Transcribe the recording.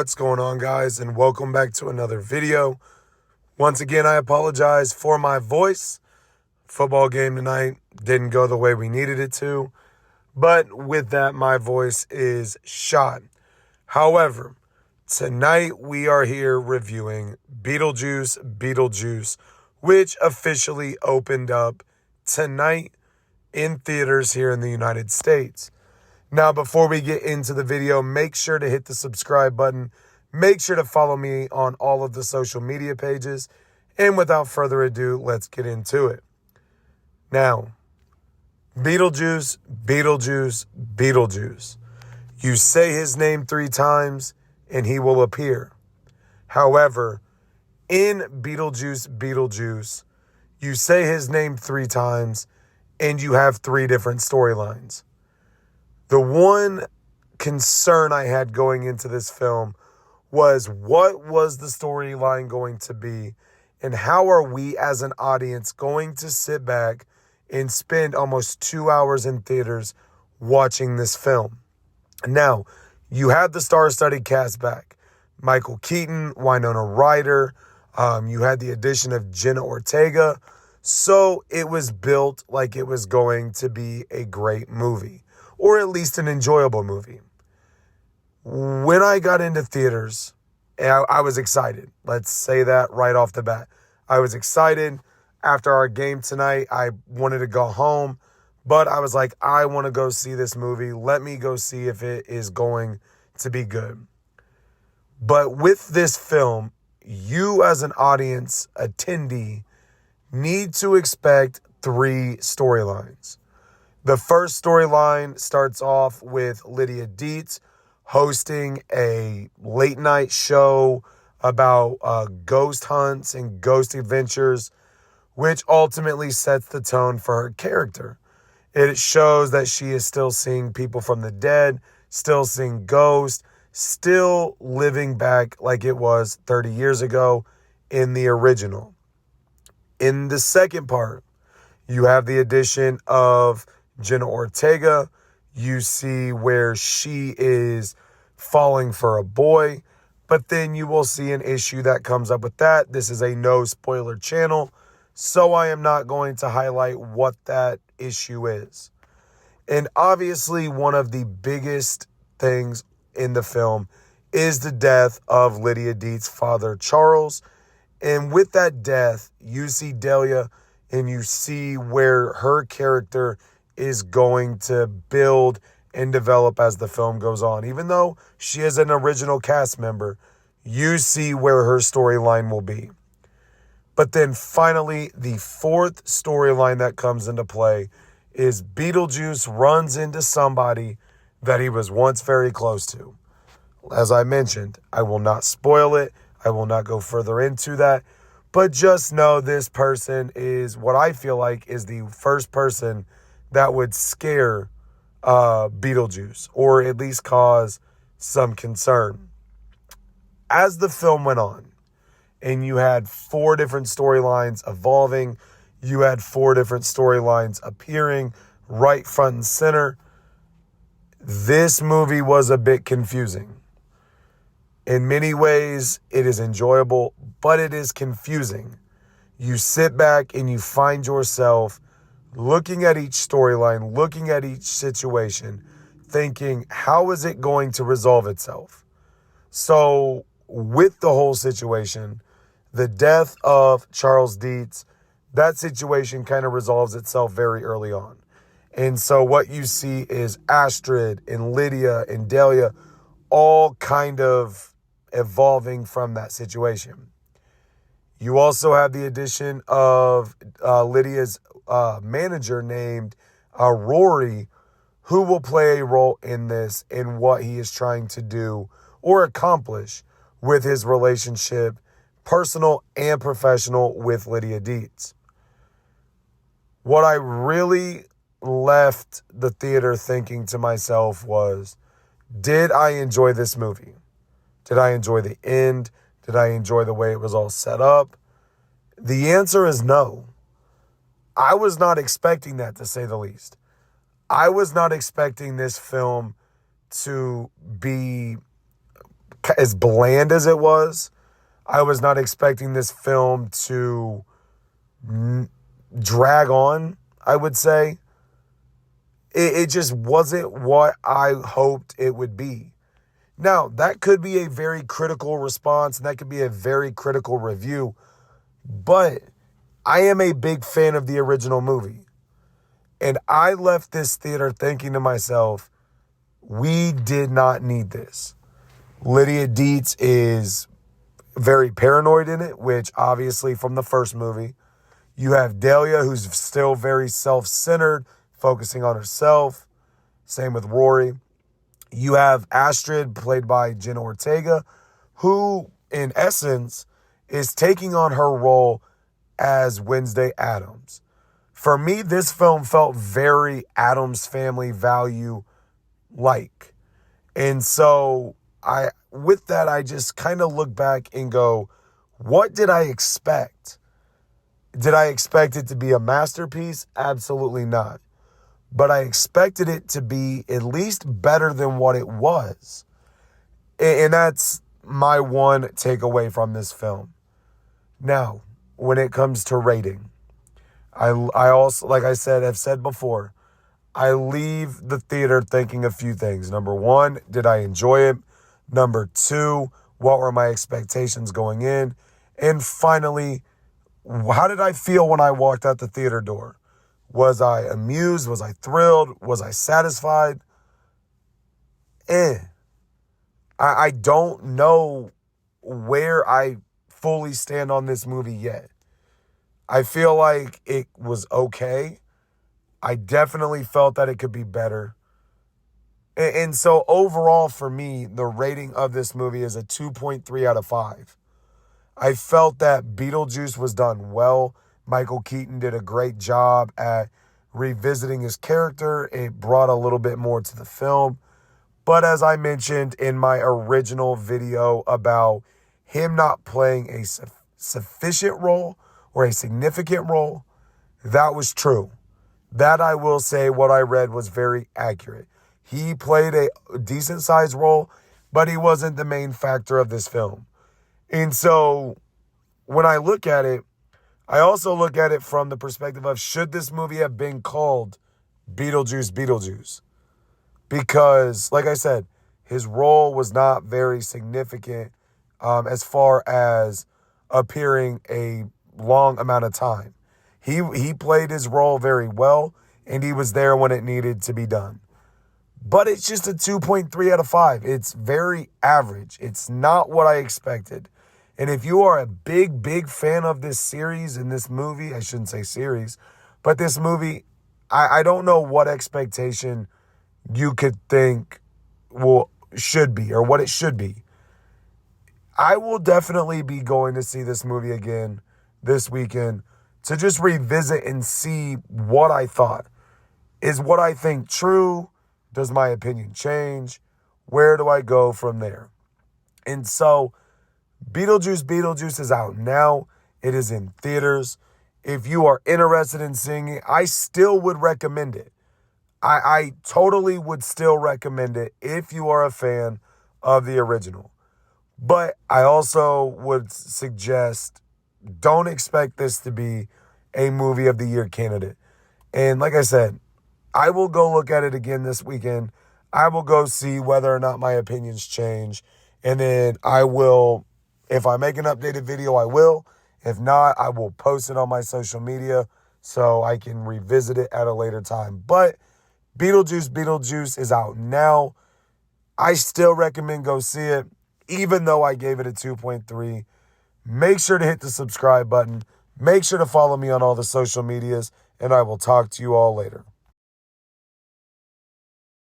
What's going on, guys, and welcome back to another video. Once again, I apologize for my voice. Football game tonight didn't go the way we needed it to, but with that, my voice is shot. However, tonight we are here reviewing Beetlejuice, which officially opened up tonight in theaters here in the United States. Now, before we get into the video, make sure to hit the subscribe button. Make sure to follow me on all of the social media pages. And without further ado, let's get into it. Now, Beetlejuice. You say his name 3 times and he will appear. However, in Beetlejuice, you say his name 3 times and you have 3 different storylines. The one concern I had going into this film was, what was the storyline going to be, and how are we as an audience going to sit back and spend almost 2 hours in theaters watching this film? Now, you had the star-studded cast back. Michael Keaton, Winona Ryder, you had the addition of Jenna Ortega, so it was built like it was going to be a great movie, or at least an enjoyable movie. When I got into theaters, I was excited. Let's say that right off the bat. I was excited. After our game tonight, I wanted to go home, but I was like, I want to go see this movie. Let me go see if it is going to be good. But with this film, you as an audience attendee need to expect 3 storylines. The first storyline starts off with Lydia Deetz hosting a late night show about ghost hunts and ghost adventures, which ultimately sets the tone for her character. It shows that she is still seeing people from the dead, still seeing ghosts, still living back like it was 30 years ago in the original. In the second part, you have the addition of Jenna Ortega. You see where she is falling for a boy, but then you will see an issue that comes up with that. This is a no spoiler channel, so I am not going to highlight what that issue is. And obviously, one of the biggest things in the film is the death of Lydia Deetz's father, Charles. And with that death, you see Delia, and you see where her character is going to build and develop as the film goes on. Even though she is an original cast member, you see where her storyline will be. But then finally, the 4th storyline that comes into play is Beetlejuice runs into somebody that he was once very close to. As I mentioned, I will not spoil it. I will not go further into that. But just know this person is what I feel like is the first person that would scare Beetlejuice, or at least cause some concern. As the film went on, and you had 4 different storylines evolving, you had 4 different storylines appearing right front and center, this movie was a bit confusing. In many ways, it is enjoyable, but it is confusing. You sit back and you find yourself looking at each storyline, looking at each situation, thinking, how is it going to resolve itself? So with the whole situation, the death of Charles Deetz, that situation kind of resolves itself very early on. And so what you see is Astrid and Lydia and Delia all kind of evolving from that situation. You also have the addition of Lydia's manager named Rory, who will play a role in this and what he is trying to do or accomplish with his relationship, personal and professional, with Lydia Deetz. What I really left the theater thinking to myself was, did I enjoy this movie? Did I enjoy the end? Did I enjoy the way it was all set up? The answer is no. I was not expecting that, to say the least. I was not expecting this film to be as bland as it was. I was not expecting this film to drag on, I would say. It just wasn't what I hoped it would be. Now, that could be a very critical response, and that could be a very critical review, but I am a big fan of the original movie. And I left this theater thinking to myself, we did not need this. Lydia Deetz is very paranoid in it, which obviously from the first movie. You have Dahlia, who's still very self-centered, focusing on herself. Same with Rory. You have Astrid, played by Jenna Ortega, who, in essence, is taking on her role as Wednesday Addams. For me, this film felt very Addams Family Value-like. And so, with that, I just kind of look back and go, what did I expect? Did I expect it to be a masterpiece? Absolutely not. But I expected it to be at least better than what it was. And that's my one takeaway from this film. Now, when it comes to rating, I also, like I said, have said before, I leave the theater thinking a few things. Number one, did I enjoy it? Number two, what were my expectations going in? And finally, how did I feel when I walked out the theater door? Was I amused? Was I thrilled? Was I satisfied? I don't know where I fully stand on this movie yet. I feel like it was okay. I definitely felt that it could be better. And so overall for me, the rating of this movie is a 2.3 out of 5. I felt that Beetlejuice was done well. Michael Keaton did a great job at revisiting his character. It brought a little bit more to the film. But as I mentioned in my original video about him not playing a sufficient role or a significant role, that was true. That I will say what I read was very accurate. He played a decent-sized role, but he wasn't the main factor of this film. And so when I look at it, I also look at it from the perspective of, should this movie have been called Beetlejuice Beetlejuice? Because, like I said, his role was not very significant as far as appearing a long amount of time. He played his role very well, and he was there when it needed to be done. But it's just a 2.3 out of 5. It's very average. It's not what I expected. And if you are a big, big fan of this series and this movie, I shouldn't say series, but this movie, I don't know what expectation you could think should be or what it should be. I will definitely be going to see this movie again this weekend to just revisit and see what I thought. Is what I think true? Does my opinion change? Where do I go from there? And so, Beetlejuice Beetlejuice is out now. It is in theaters. If you are interested in seeing it, I still would recommend it. I totally would still recommend it if you are a fan of the original. But I also would suggest, don't expect this to be a movie of the year candidate. And like I said, I will go look at it again this weekend. I will go see whether or not my opinions change. And then I will, if I make an updated video, I will. If not, I will post it on my social media so I can revisit it at a later time. But Beetlejuice Beetlejuice is out now. I still recommend go see it, even though I gave it a 2.3. Make sure to hit the subscribe button. Make sure to follow me on all the social medias, and I will talk to you all later.